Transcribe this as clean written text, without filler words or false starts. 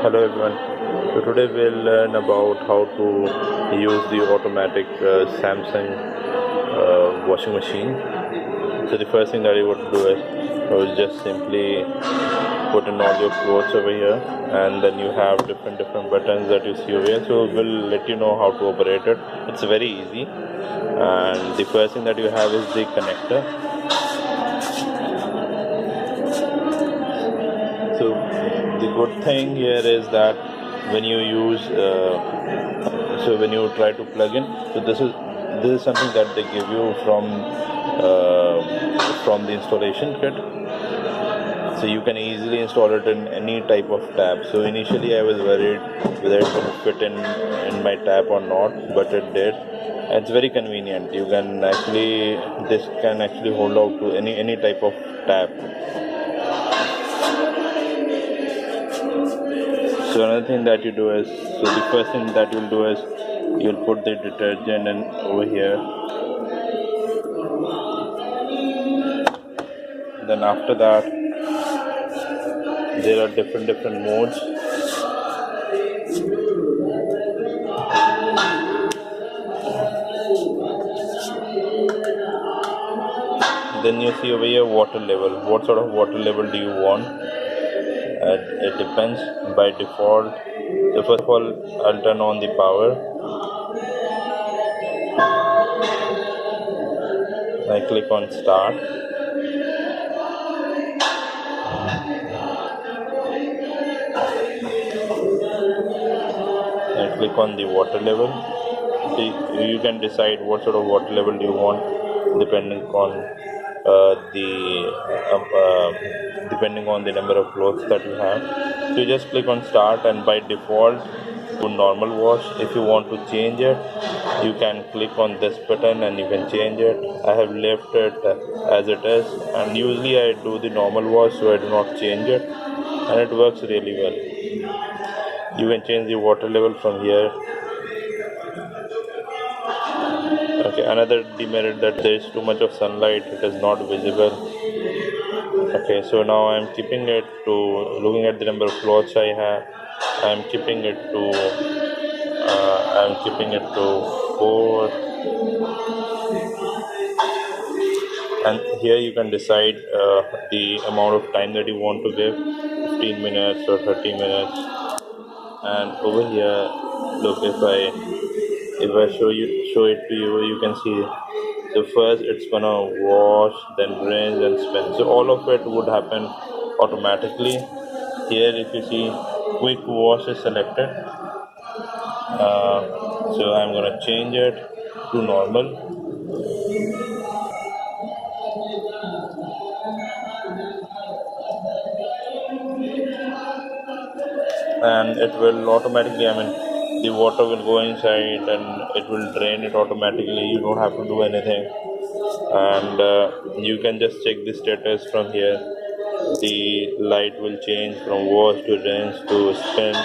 Hello everyone. So today we'll learn about how to use the automatic Samsung washing machine. So the first thing that you would do is just simply put in all your clothes over here, and then you have different buttons that you see over here. So we'll let you know how to operate it. It's very easy. And the first thing that you have is the connector. So the good thing here is that when you use when you try to plug in, so this is something that they give you from the installation kit. So you can easily install it in any type of tap. So initially I was worried whether it would fit in my tap or not, but it did. It's very convenient. You can this can actually hold out to any type of tap. So another thing that you do is, so the first thing that you'll do is you'll put the detergent in over here. Then after that, there are different modes. Then you see over here water level. What sort of water level do you want? It depends. By default, so first of all, I'll turn on the power. I click on start. I click on the water level. So you can decide what sort of water level do you want depending on depending on the number of clothes that you have. So you just click on start, and by default to normal wash. If you want to change it, you can click on this button and you can change it. I have left it as it is, and usually I do the normal wash, so I do not change it, and it works really well. You can change the water level from here. Okay, another demerit that there is too much of sunlight, it is not visible. Okay, so now I am keeping it to, looking at the number of clothes I have, I am keeping it to 4. And here you can decide the amount of time that you want to give, 15 minutes or 30 minutes. And over here, look, if I show it to you, you can see. So first it's gonna wash, then rinse and spin. So all of it would happen automatically. Here if you see, quick wash is selected. So I'm gonna change it to normal. And it will automatically, the water will go inside and it will drain it automatically. You don't have to do anything. And you can just check the status from here. The light will change from wash to rinse to spin.